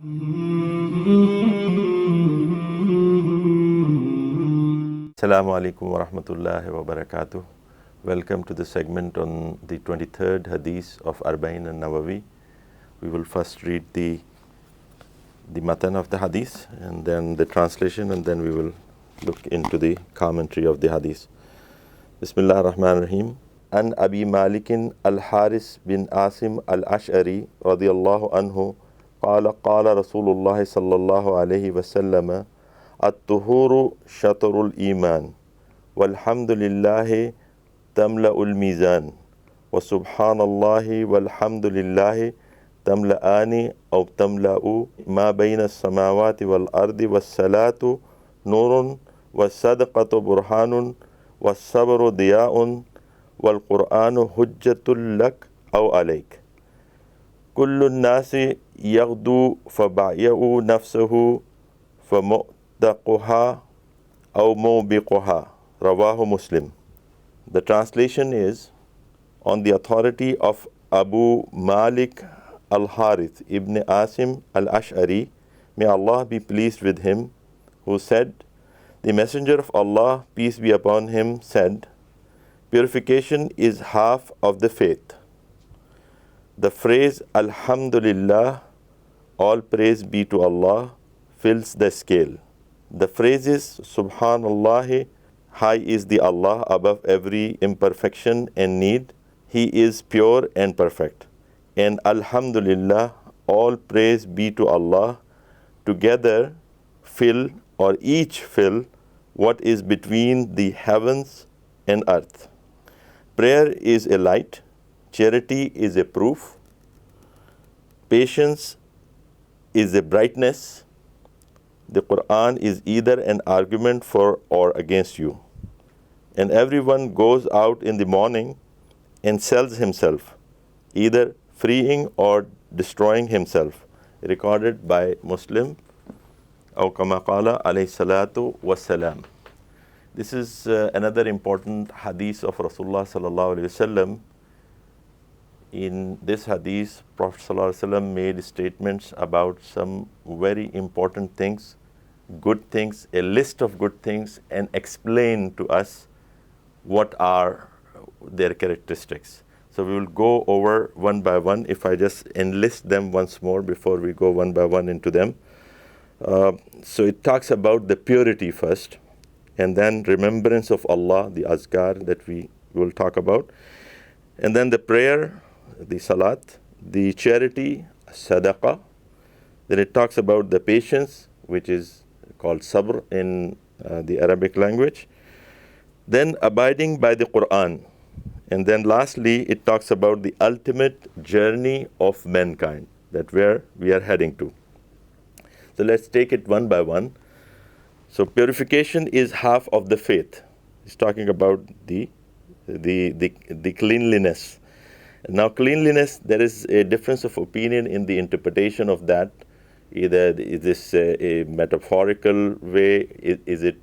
Assalamu alaikum wa rahmatullahi wa barakatuh. Welcome to the segment on the 23rd Hadith of Imam Nawawi. We will first read the matan of the Hadith and then the translation, and then we will look into the commentary of the Hadith. Bismillah ar-Rahman ar-Rahim. An Abi Malikin al-Haris bin Asim al-اشعری رضی اللہ عنہ قال قال رسول اللہ صلی اللہ علیہ وسلم الطہور شطر الایمان والحمدللہ تملأ الميزان وسبحان الله والحمد لله تملأان أو تملأ ما بين السماوات والأرض والصلاة نور والصدقة برهان والصبر ضياء والقرآن حجة لك أو عليك كل الناس يغدو فبايع نفسه فمؤتقها أو موبقها رواه Muslim. The translation is, on the authority of Abu Malik al-Harith ibn Asim al-Ash'ari, may Allah be pleased with him, who said, the Messenger of Allah, peace be upon him, said, purification is half of the faith. The phrase Alhamdulillah, all praise be to Allah, fills the scale. The phrases Subhanallah, high is the Allah above every imperfection and need, He is pure and perfect. And Alhamdulillah, all praise be to Allah, together fill or each fill what is between the heavens and earth. Prayer is a light, charity is a proof, patience is a brightness. The Quran is either an argument for or against you. And everyone goes out in the morning and sells himself, either freeing or destroying himself. Recorded by Muslim, أو كما قال عليه الصلاة والسلام. This is another important hadith of Rasulullah sallallahu alaihi wasallam. In this hadith, Prophet sallallahu alaihi wasallam made statements about some very important things, good things, a list of good things, and explain to us what are their characteristics. So we will go over one by one. If I just enlist them once more before we go one by one into them. So it talks about the purity first, and then remembrance of Allah, the azkar that we will talk about, and then the prayer, the salat, the charity, sadaqah. Then it talks about the patience, which is called sabr in the Arabic language. Then abiding by the Quran. And then lastly, it talks about the ultimate journey of mankind, that where we are heading to. So let's take it one by one. So purification is half of the faith. It's talking about the cleanliness. Now cleanliness, there is a difference of opinion in the interpretation of that. Either is this a metaphorical way? Is it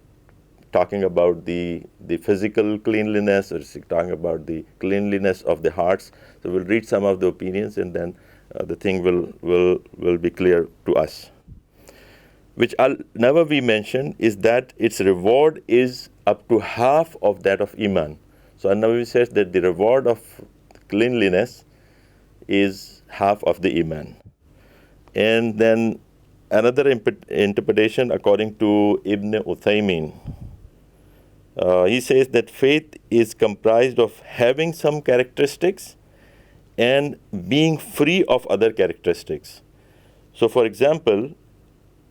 talking about the physical cleanliness, or is it talking about the cleanliness of the hearts? So we'll read some of the opinions, and then the thing will be clear to us. Which Al-Nawawi mentioned is that its reward is up to half of that of Iman. So Al-Nawawi says that the reward of cleanliness is half of the Iman. And then another interpretation according to Ibn Uthaymin, he says that faith is comprised of having some characteristics and being free of other characteristics. So for example,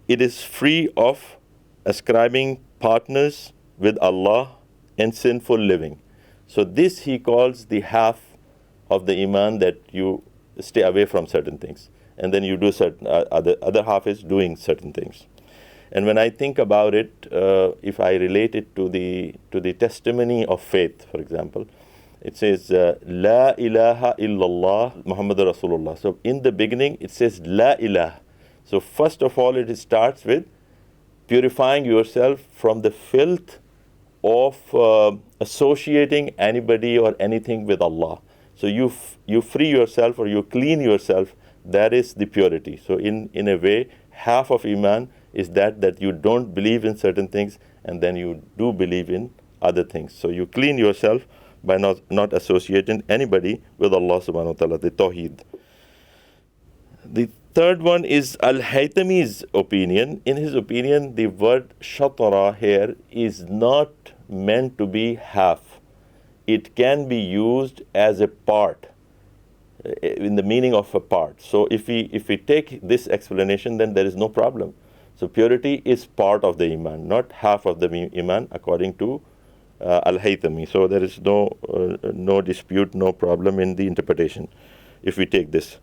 it is free of ascribing partners with Allah and sinful living. So this he calls the half of the Iman, that you stay away from certain things, and then you do certain other half is doing certain things. And when I think about it, if I relate it to the testimony of faith, for example, it says La ilaha illallah Muhammadur Rasulullah. So in the beginning it says La ilaha. So first of all, it starts with purifying yourself from the filth of associating anybody or anything with Allah. So you free yourself, or you clean yourself that is the purity. So in a way, half of Iman is that you don't believe in certain things and then you do believe in other things. So you clean yourself by not associating anybody with Allah subhanahu wa ta'ala, the Tawheed. The third one is Al-Haythami's opinion. In his opinion, the word shatara here is not meant to be half. It can be used as a part, in the meaning of a part. So if we take this explanation, then there is no problem. So purity is part of the Iman, not half of the Iman, according to Al-Haythami. So there is no dispute, no problem in the interpretation, if we take this.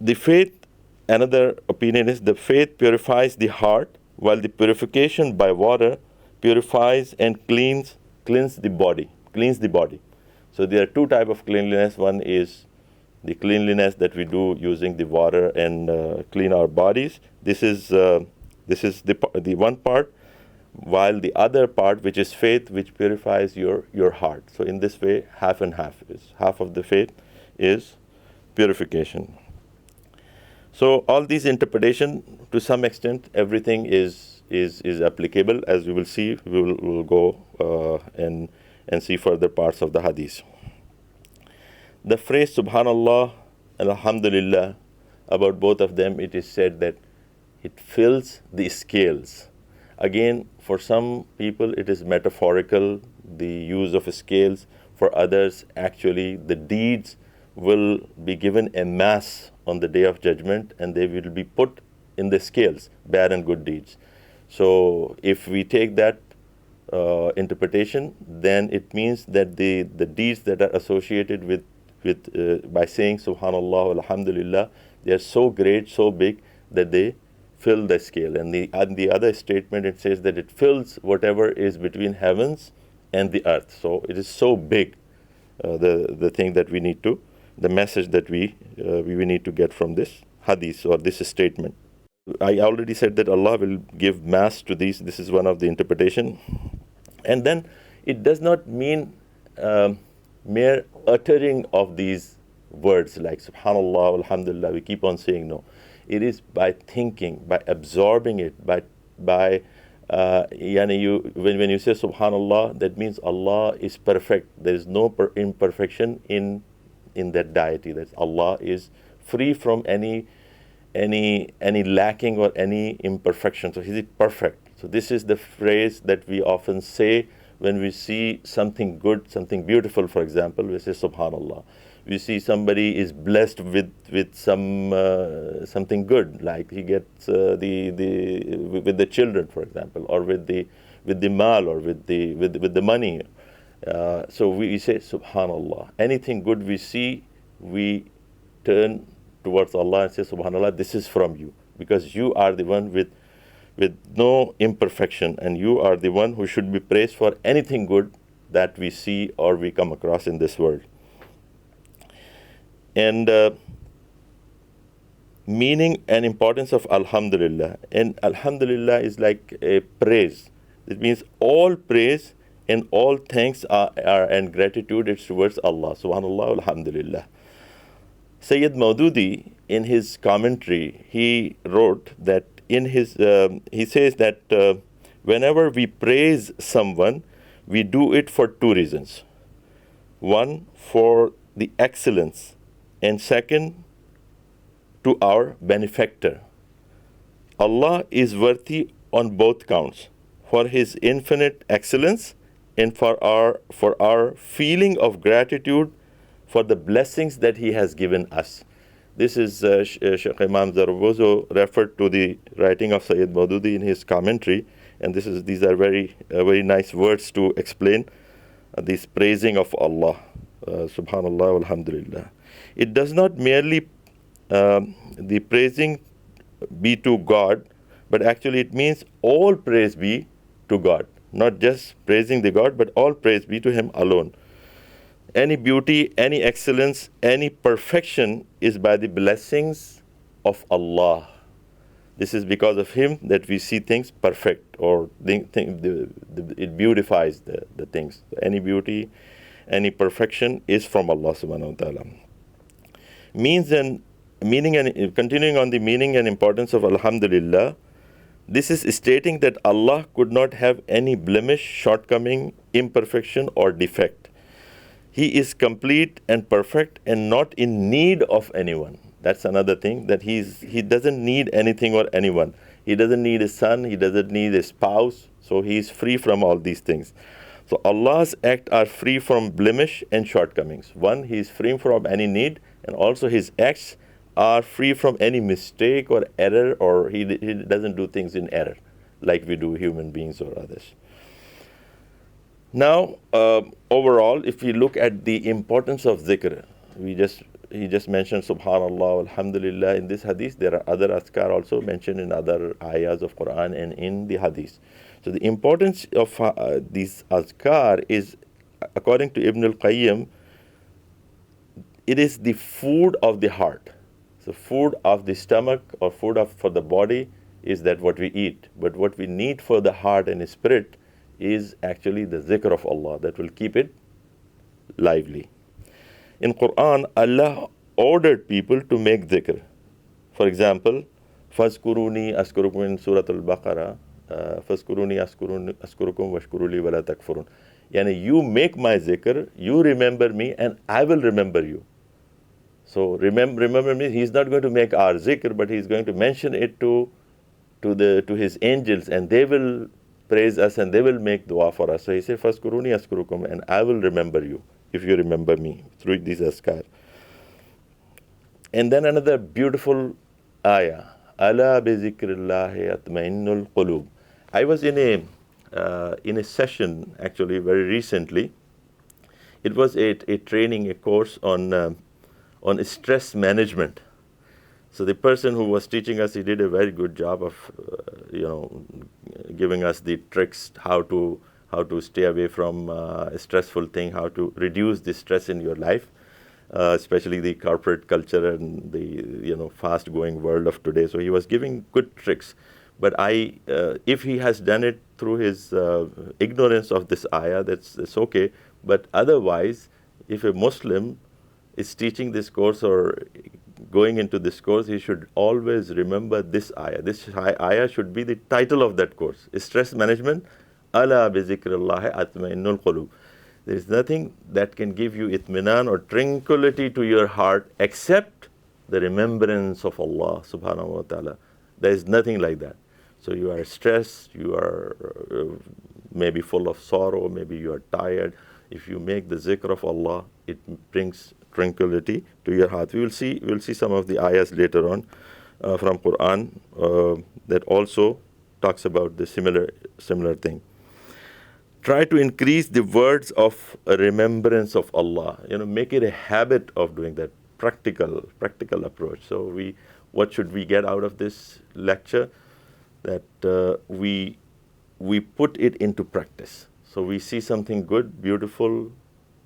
The faith, another opinion is the faith purifies the heart, while the purification by water purifies and cleans the body. So there are two types of cleanliness. One is the cleanliness that we do using the water and clean our bodies. This is the one part, while the other part, which is faith, which purifies your heart. So in this way, half and half is half of the faith is purification. So all these interpretation, to some extent, everything is applicable. As we will see, we'll go and see further parts of the hadith. The phrase Subhanallah and Alhamdulillah, about both of them, it is said that it fills the scales. Again, for some people it is metaphorical, the use of scales. For others, actually, the deeds will be given a mass on the day of judgment, and they will be put in the scales, bad and good deeds. So if we take that interpretation, then it means that the deeds that are associated with by saying Subhanallah, Alhamdulillah, they are so great, so big, that they fill the scale. And the other statement, it says that it fills whatever is between heavens and the earth. So it is so big, the thing that we need to, the message that we need to get from this hadith or this statement. I already said that Allah will give mass to these. This is one of the interpretation. And then it does not mean mere uttering of these words like Subhanallah, Alhamdulillah, we keep on saying. No. It is by thinking, by absorbing it, by when you say Subhanallah, that means Allah is perfect. There is no imperfection in that deity. That Allah is free from any lacking or any imperfection. So He is perfect. So this is the phrase that we often say when we see something good, something beautiful. For example, we say Subhanallah. We see somebody is blessed with something good, like he gets with the children, for example, or with the mal, or with the money. So we say Subhanallah. Anything good we see, we turn towards Allah and say Subhanallah, this is from you, because you are the one with no imperfection, and you are the one who should be praised for anything good that we see or we come across in this world. And meaning and importance of Alhamdulillah. And Alhamdulillah is like a praise. It means all praise and all thanks are and gratitude is towards Allah. Subhanallah, Alhamdulillah. Sayyid Maududi, in his commentary, he wrote that he says that whenever we praise someone, we do it for two reasons. One, for the excellence, and second, to our benefactor. Allah is worthy on both counts, for His infinite excellence and for our feeling of gratitude for the blessings that He has given us. This is Sheikh Imam Zarbozo referred to the writing of Sayyid Maududi in his commentary, and these are very nice words to explain this praising of Allah. Subhanallah, Alhamdulillah. It does not merely the praising be to God, but actually it means all praise be to God. Not just praising the God, but all praise be to Him alone. Any beauty, any excellence, any perfection is by the blessings of Allah. This is because of Him that we see things perfect, or it beautifies the things. Any beauty, any perfection is from Allah subhanahu wa ta'ala. Means and meaning and continuing on the meaning and importance of Alhamdulillah, this is stating that Allah could not have any blemish, shortcoming, imperfection, or defect. He is complete and perfect and not in need of anyone. That's another thing, that he doesn't need anything or anyone. He doesn't need a son, he doesn't need a spouse, so he is free from all these things. So Allah's acts are free from blemish and shortcomings. One, he is free from any need, and also his acts are free from any mistake or error, or he doesn't do things in error like we do human beings or others. Now, overall, if we look at the importance of zikr, he just mentioned subhanallah, alhamdulillah in this hadith. There are other azkar also mentioned in other ayahs of Quran and in the hadith. So the importance of these azkar is, according to Ibn al-Qayyim, it is the food of the heart. So food of the stomach or food for the body is that what we eat. But what we need for the heart and spirit is actually the zikr of Allah that will keep it lively. In Quran, Allah ordered people to make zikr. For example, فَاذْكُرُونِي أَذْكُرُكُمْ in Surah Al-Baqarah, فَاذْكُرُونِي أَذْكُرُكُمْ وَاشْكُرُوا لِي وَلَا تَكْفُرُونَ. Yani you make my zikr, you remember me, and I will remember you. So remember me, he's not going to make our zikr, but he's going to mention it to his angels, and they will praise us and they will make dua for us. So he said, فَاذْكُرُونِي أَذْكُرُكُمْ, and I will remember you if you remember me through these azkar. And then another beautiful ayah, أَلَا بِذِكْرِ اللَّهِ يَطْمَئِنُّ الْقُلُوبُ. I was in a session actually very recently. It was a training, a course on stress management. So the person who was teaching us, he did a very good job of, giving us the tricks how to stay away from a stressful thing, how to reduce the stress in your life, especially the corporate culture and the fast-going world of today. So he was giving good tricks. But if he has done it through his ignorance of this ayah, that's okay. But otherwise, if a Muslim is teaching this course or going into this course, he should always remember this ayah. This ayah should be the title of that course. Stress management, ala bi zikrillahi atma'innul qulub. There is nothing that can give you itminan or tranquility to your heart except the remembrance of Allah subhanahu wa ta'ala. There is nothing like that. So you are stressed, you are maybe full of sorrow, maybe you are tired. If you make the zikr of Allah, it brings tranquility to your heart. We'll see some of the ayahs later on from Quran that also talks about the similar thing. Try to increase the words of remembrance of Allah. Make it a habit of doing that. Practical approach. So what should we get out of this lecture? That we put it into practice. So we see something good, beautiful,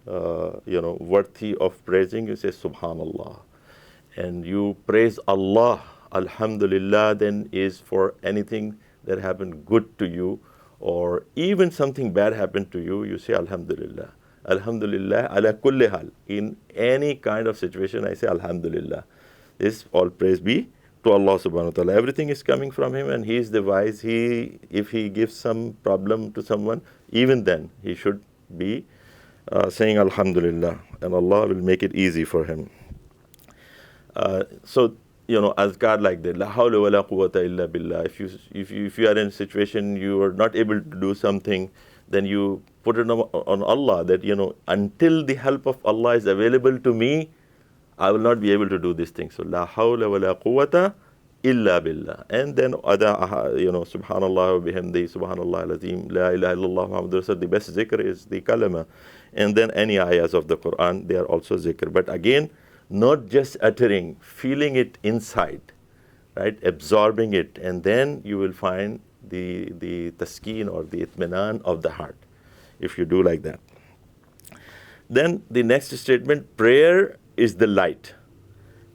worthy of praising, you say subhanallah. And you praise Allah, alhamdulillah, then is for anything that happened good to you, or even something bad happened to you, you say alhamdulillah. Alhamdulillah ala kulli hal. In any kind of situation, I say alhamdulillah. This all praise be to Allah subhanahu wa ta'ala. Everything is coming from Him, and He is the wise. If He gives some problem to someone, even then He should be saying alhamdulillah, and Allah will make it easy for him. So azkar like that, la hawla wa la quwwata illa billah. If you are in a situation you are not able to do something, then you put it on Allah, that until the help of Allah is available to me, I will not be able to do this thing. So la hawla wa la quwwata illa billah. And then other subhanallah wa bihamdi, subhanallah al-azim, la ilaha illallah muhammadur rasul. The best zikr is the kalama. And then any ayahs of the Quran, they are also zikr. But again, not just uttering, feeling it inside, right? Absorbing it, and then you will find the taskeen or the itminan of the heart, if you do like that. Then the next statement, prayer is the light.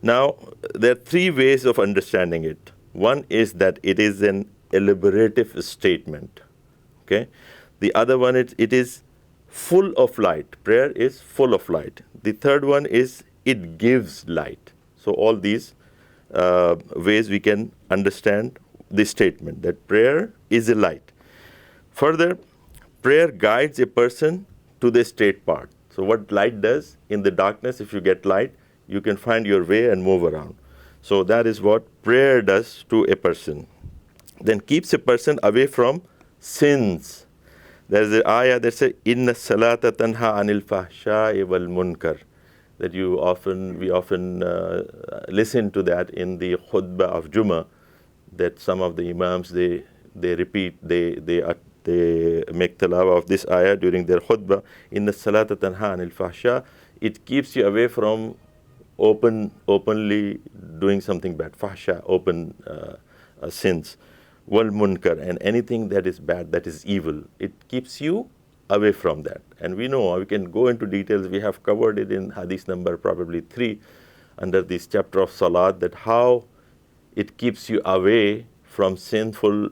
Now, there are three ways of understanding it. One is that it is an elaborative statement, okay? The other one, it is full of light. Prayer is full of light. The third one is it gives light. So all these ways we can understand this statement, that prayer is a light. Further, prayer guides a person to the straight path. So what light does in the darkness, if you get light, you can find your way and move around. So that is what prayer does to a person. Then keeps a person away from sins. There is an ayah that says, "Inna salata tanha anil fahsha'i wal munkar." That we often listen to that in the khutbah of Jummah. That some of the imams they repeat, they make tilawah of this ayah during their khutbah. Inna salata tanha anil fahsha. It keeps you away from openly doing something bad. Fahsha, open sins. Wal munkar, and anything that is bad, that is evil. It keeps you away from that. And we know, we can go into details. We have covered it in hadith number probably 3 under this chapter of Salat, that how it keeps you away from sinful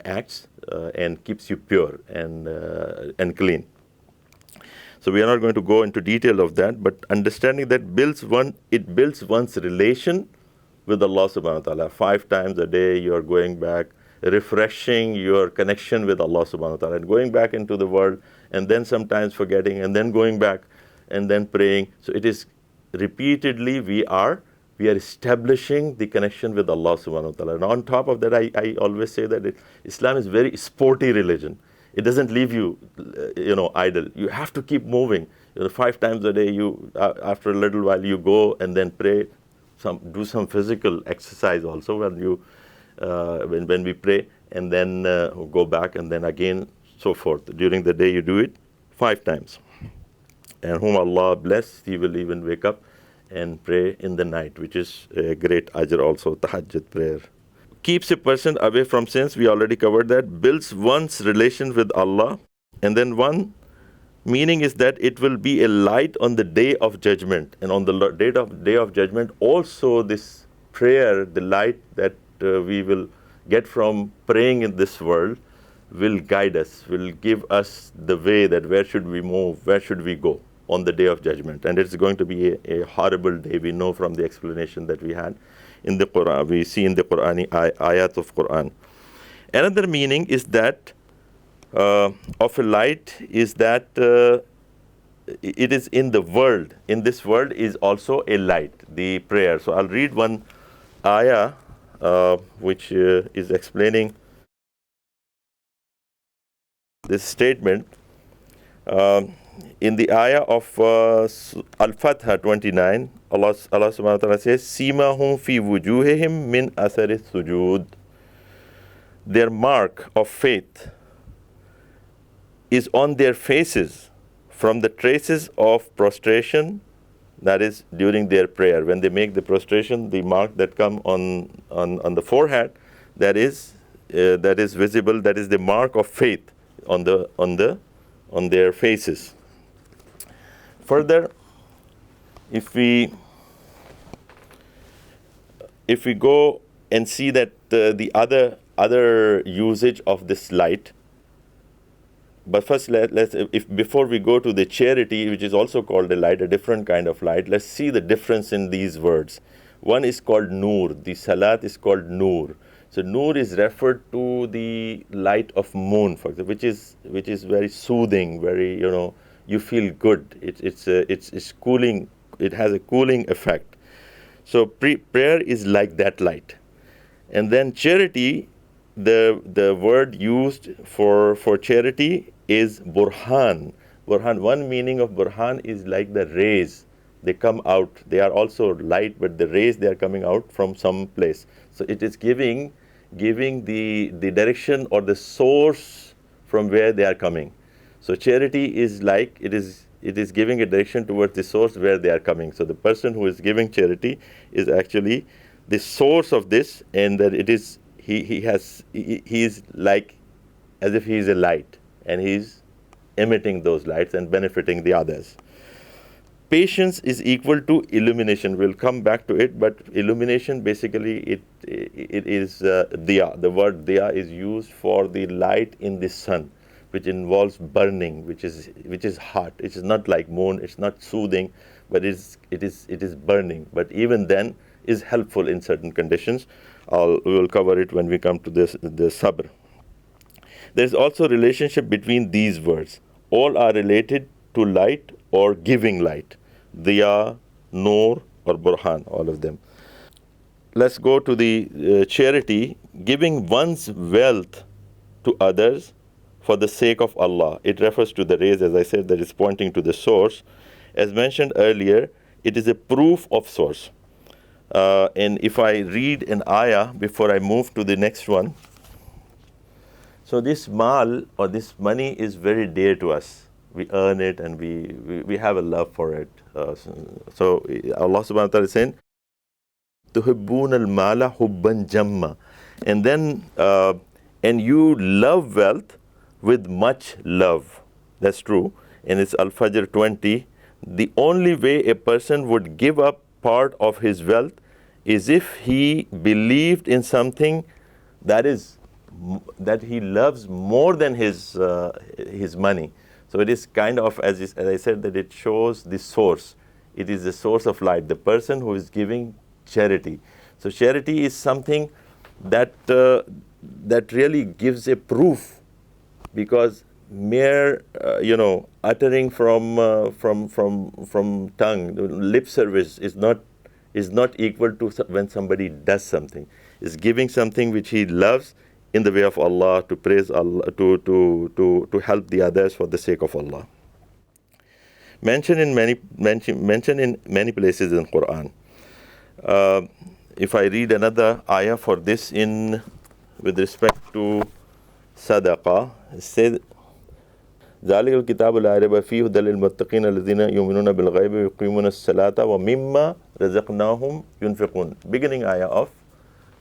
acts and keeps you pure and clean. So we are not going to go into detail of that, but understanding that it builds one's relation with Allah subhanahu wa ta'ala. 5 times a day you are going back, refreshing your connection with Allah subhanahu wa ta'ala, and going back into the world, and then sometimes forgetting, and then going back, and then praying. So it is repeatedly we are establishing the connection with Allah subhanahu wa ta'ala. And on top of that, I always say that Islam is very sporty religion. It doesn't leave you, idle. You have to keep moving. 5 times a day, after a little while, you go and then pray. Do some physical exercise also when we pray, and then go back, and then again, so forth. During the day, you do it 5 times. And whom Allah bless, he will even wake up and pray in the night, which is a great ajr also, tahajjud prayer. Keeps a person away from sins, we already covered that. Builds one's relation with Allah. And then one meaning is that it will be a light on the day of judgment. And on the day of judgment, also this prayer, the light that we will get from praying in this world, will guide us, will give us the way that where should we move, where should we go on the day of judgment. And it's going to be a horrible day. We know from the explanation that we had in the Quran, we see in the Qurani ayat of Quran. Another meaning is that of a light is that it is in the world. In this world is also a light, the prayer. So I'll read one ayah which is explaining this statement. In the ayah of Al-Fatha 29, Allah subhanahu wa ta'ala says, "Simahum fi wujuhihim min athari sujud." Their mark of faith is on their faces from the traces of prostration, that is during their prayer. When they make the prostration, the mark that come on the forehead, that is visible, that is the mark of faith on their faces. Further, if we go and see that the other usage of this light, but first before we go to the charity, which is also called a light, a different kind of light, let's see the difference in these words. One is called Noor. The Salat is called Noor. So Noor is referred to the light of moon, for example, which is very soothing, very you feel good. It's cooling. It has a cooling effect. So prayer is like that light. And then charity, the word used for charity is burhan. Burhan. One meaning of burhan is like the rays. They come out. They are also light, but the rays, they are coming out from some place. So it is giving the direction or the source from where they are coming. So charity is like it is giving a direction towards the source where they are coming. So the person who is giving charity is actually the source of this, and that it is he is like as if he is a light, and he is emitting those lights and benefiting the others. Patience is equal to illumination. We'll come back to it, but illumination basically it is diya. The word diya is used for the light in the sun, which involves burning, which is hot. It is not like moon. It's not soothing, but it is burning. But even then, is helpful in certain conditions. We will cover it when we come to the sabr. There is also a relationship between these words. All are related to light or giving light. Diya, Noor, or Burhan, all of them. Let's go to the charity, giving one's wealth to others for the sake of Allah. It refers to the rays, as I said, that is pointing to the source. As mentioned earlier, it is a proof of source. And if I read an ayah before I move to the next one, so this mal or this money is very dear to us. We earn it and we have a love for it. So Allah subhanahu wa ta'ala is saying, تُحِبُّونَ الْمَالَ حُبًّا جَمًّا. And then, and you love wealth with much love. That's true. And it's Al-Fajr 20. The only way a person would give up part of his wealth is if he believed in something that he loves more than his money. So it is kind of, as I said, that it shows the source. It is the source of light, the person who is giving charity. So charity is something that really gives a proof, because mere uttering from tongue, lip service is not equal to when somebody does something. Is giving something which he loves in the way of Allah, to praise Allah, to help the others for the sake of Allah. Mentioned in many places in Quran. If I read another ayah for this with respect to sadaqah, it says, ذَلِكَ الْكِتَابُ لَا رَيْبَ فِيهِ هُدًى لِلْمُتَّقِينَ الَّذِينَ يُؤْمِنُونَ بِالْغَيْبِ وَيُقِيمُونَ الصَّلَاةَ وَمِمَّا رَزَقْنَاهُمْ يُنْفِقُونَ. Beginning ayah of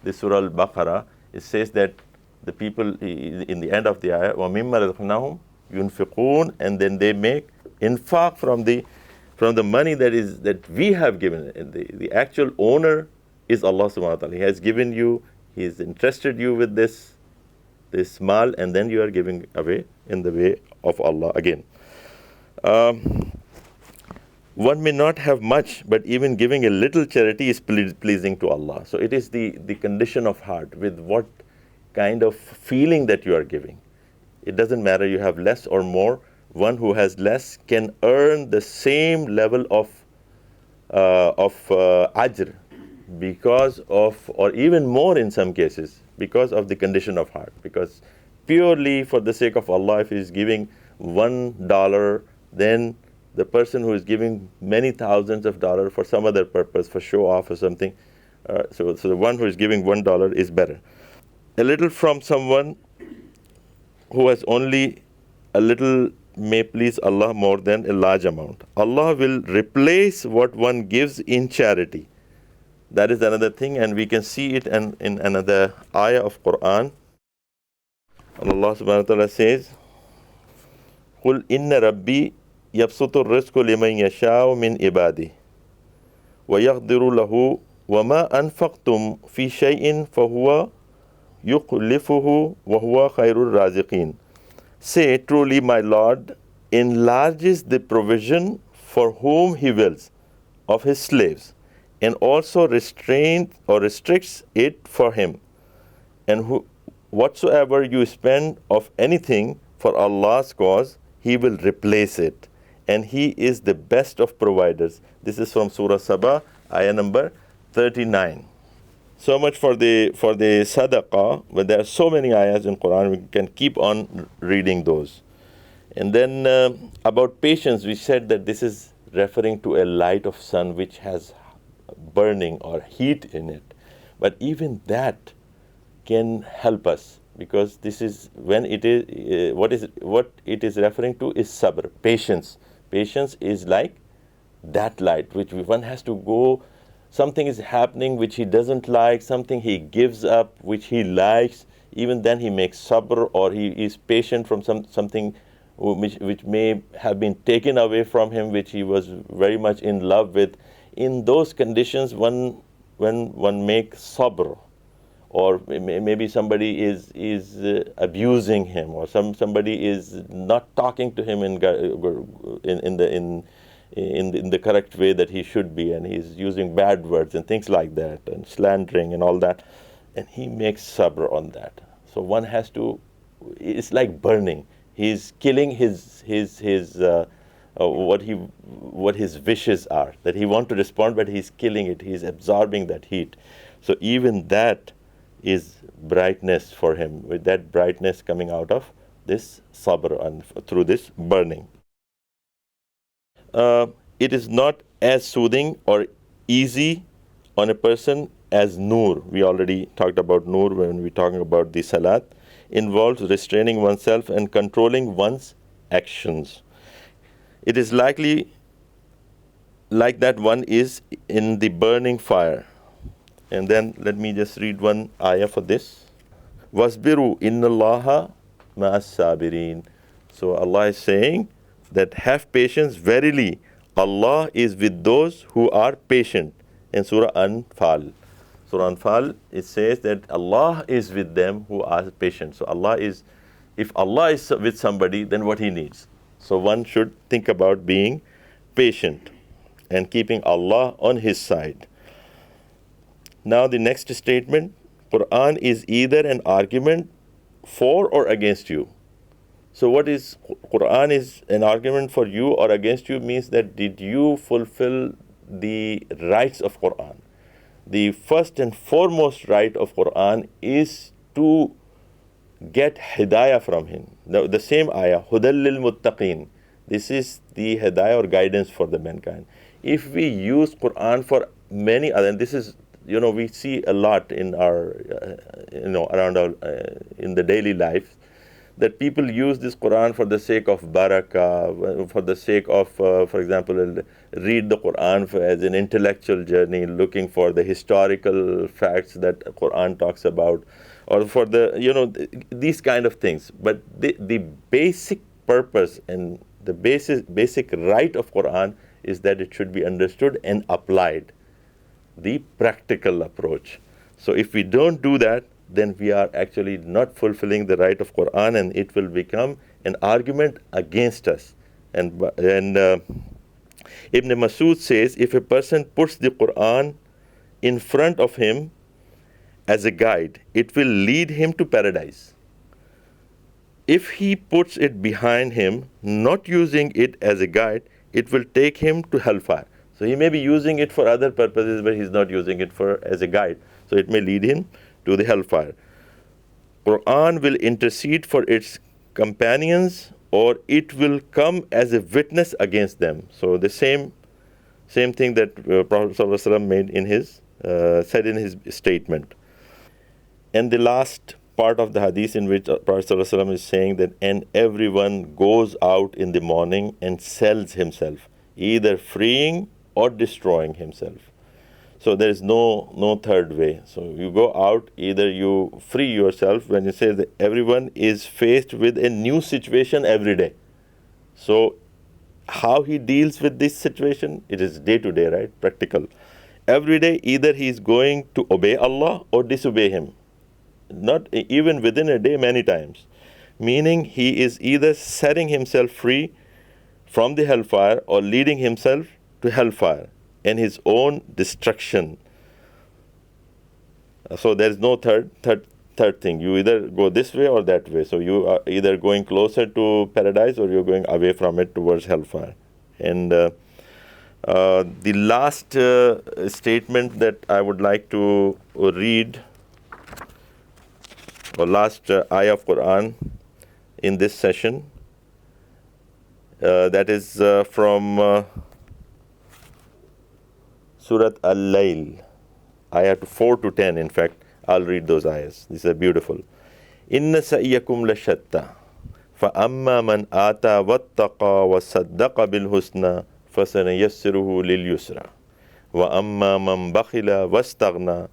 the Surah Al-Baqarah, it says that the people, in the end of the ayah, وَمِمَّا رَزَقْنَاهُمْ يُنْفِقُونَ, and then they make infaq from the money that we have given. And the actual owner is Allah subhanahu wa ta'ala. He has given you, He has entrusted you with this mal, and then you are giving away in the way of Allah again. One may not have much, but even giving a little charity is pleasing to Allah. So it is the condition of heart, with what kind of feeling that you are giving. It doesn't matter you have less or more. One who has less can earn the same level of ajr, because of, or even more in some cases, because of the condition of heart. Because purely for the sake of Allah, if he is giving $1, then the person who is giving many thousands of dollars for some other purpose, for show off or something, so the one who is giving $1 is better. A little from someone who has only a little may please Allah more than a large amount. Allah will replace what one gives in charity. That is another thing, and we can see it in another ayah of Quran. And Allah subhanahu wa ta'ala says, قُلْ إِنَّ رَبِّي يَبْسُطُ الرِّزْقَ لِمَنْ يَشَاءُ مِنْ عِبَادِهِ وَيَقْدِرُ لَهُ وَمَا أَنْفَقْتُمْ فِي شَيْءٍ فَهُوَ يُخْلِفُهُ وَهُوَ خَيْرُ الرَّازِقِينَ. Say, truly my Lord enlarges the provision for whom He wills of His slaves, and also restricts it for him. And whatsoever you spend of anything for Allah's cause, He will replace it. And He is the best of providers. This is from Surah Sabah, ayah number 39. So much for the sadaqah, but there are so many ayahs in Quran, we can keep on reading those. And then about patience, we said that this is referring to a light of sun which has burning or heat in it. But even that can help us, because this is when it is what it is referring to is sabr, patience. Patience is like that light which one has to go. Something is happening which he doesn't like, something he gives up which he likes. Even then he makes sabr, or he is patient from something which may have been taken away from him, which he was very much in love with. In those conditions, when one makes sabr, or maybe somebody is abusing him, or somebody is not talking to him in in the correct way that he should be, and he's using bad words and things like that, and slandering and all that, and he makes sabr on that. So one has to, it's like burning. He's killing what his wishes are, that he wants to respond, but he's killing it. He's absorbing that heat. So even that is brightness for him, with that brightness coming out of this sabr and through this burning. It is not as soothing or easy on a person as nur. We already talked about nur when we were talking about the salat. Involves restraining oneself and controlling one's actions. It is likely like that one is in the burning fire. And then let me just read one ayah for this. Wasbiru innallaha ma'as sabirin. So Allah is saying that have patience, verily Allah is with those who are patient. In Surah Anfal. Surah Anfal, it says that Allah is with them who are patient. So if Allah is with somebody, then what he needs? So one should think about being patient and keeping Allah on his side. Now the next statement, Quran is either an argument for or against you. So what is Quran is an argument for you or against you means that did you fulfill the rights of Quran? The first and foremost right of Quran is to get hidayah from him. The same ayah, hudal lil muttaqin. This is the hidayah or guidance for the mankind. If we use Quran for many other, and this is, we see a lot in our, around our, in the daily life, that people use this Quran for the sake of barakah, for the sake of, for example, read the Quran as an intellectual journey, looking for the historical facts that Quran talks about, or for the, these kind of things. But the basic purpose and the basic right of Quran is that it should be understood and applied, the practical approach. So if we don't do that, then we are actually not fulfilling the right of Quran, and it will become an argument against us. And Ibn Masud says, if a person puts the Quran in front of him as a guide, it will lead him to paradise. If he puts it behind him, not using it as a guide, it will take him to hellfire. So he may be using it for other purposes, but he's not using it as a guide. So it may lead him to the hellfire. Quran will intercede for its companions, or it will come as a witness against them. So the same thing that Prophet ﷺ made in his said in his statement. And the last part of the hadith in which Prophet ﷺ is saying that, and everyone goes out in the morning and sells himself, either freeing or destroying himself. So there is no third way. So you go out, either you free yourself. When you say that everyone is faced with a new situation every day. So how he deals with this situation, it is day to day, right? Practical. Every day, either he is going to obey Allah or disobey him. Not even within a day, many times. Meaning he is either setting himself free from the hellfire or leading himself to hellfire and his own destruction. So there is no third thing. You either go this way or that way. So you are either going closer to paradise or you're going away from it towards hellfire. And the last statement that I would like to read, or last ayah of Quran in this session, that is from Surat Al-Layl, ayah 4 to 10. In fact, I'll read those ayahs. These are beautiful. Inna sa'yakum lashatta, fa amma man ata wattaqa wa saddaqa bil husna fasanayassiruhu lil yusra, wa amma man bakhila wastaghna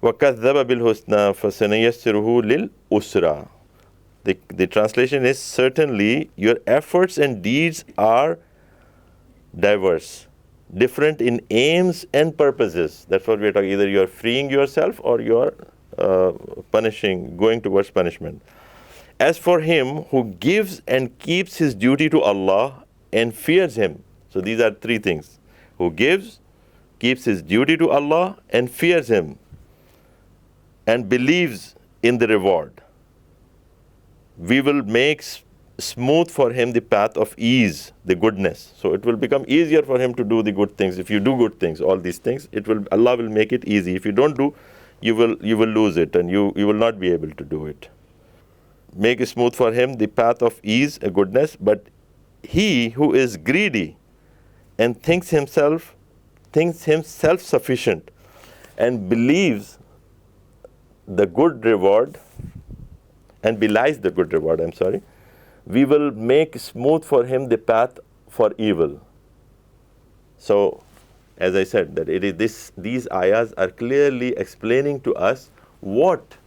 wa kadhaba bil husna fasanayassiruhu lil usra. The translation is, certainly your efforts and deeds are diverse, different in aims and purposes. That's what we're talking. Either you're freeing yourself or you're punishing, going towards punishment. As for him who gives and keeps his duty to Allah and fears him, So these are three things. Who gives, keeps his duty to Allah, and fears Him, and believes in the reward. We will make smooth for him the path of ease, the goodness. So it will become easier for him to do the good things. If you do good things, all these things, Allah will make it easy. If you don't do, you will lose it, and you will not be able to do it. Make smooth for him the path of ease, a goodness, but he who is greedy and thinks himself sufficient and believes the good reward and belies the good reward, we will make smooth for him the path for evil. So, as I said, that it is these ayahs are clearly explaining to us what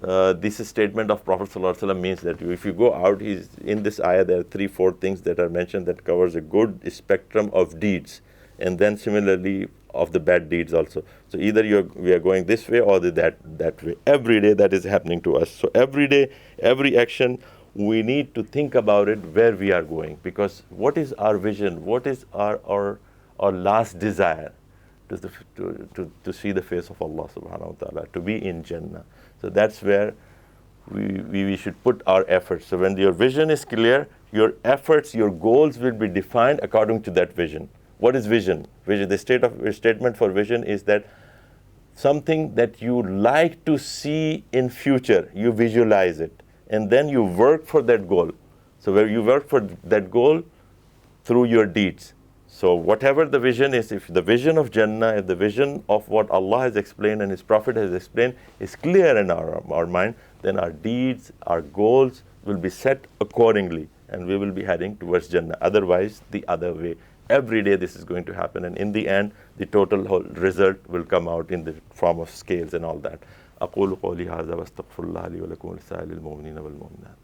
this statement of Prophet ﷺ means, that if you go out, in this ayah there are 3-4 things that are mentioned that covers a good spectrum of deeds, and then similarly of the bad deeds also. So either we are going this way or that way. Every day that is happening to us. So every day, every action, we need to think about it, where we are going, because what is our vision? What is our last desire? To see the face of Allah subhanahu wa ta'ala, to be in Jannah. So that's where we should put our efforts. So when your vision is clear, your efforts, your goals will be defined according to that vision. What is vision? The statement for vision is that something that you like to see in future, you visualize it, and then you work for that goal. So where you work for that goal through your deeds. So whatever the vision is, if the vision of Jannah, if the vision of what Allah has explained and His Prophet has explained is clear in our mind, then our deeds, our goals will be set accordingly, and we will be heading towards Jannah. Otherwise, the other way. Every day this is going to happen, and in the end, the total whole result will come out in the form of scales and all that. أقول قولي هذا واستغفر الله لي ولكم ولسائر المؤمنين والمؤمنات.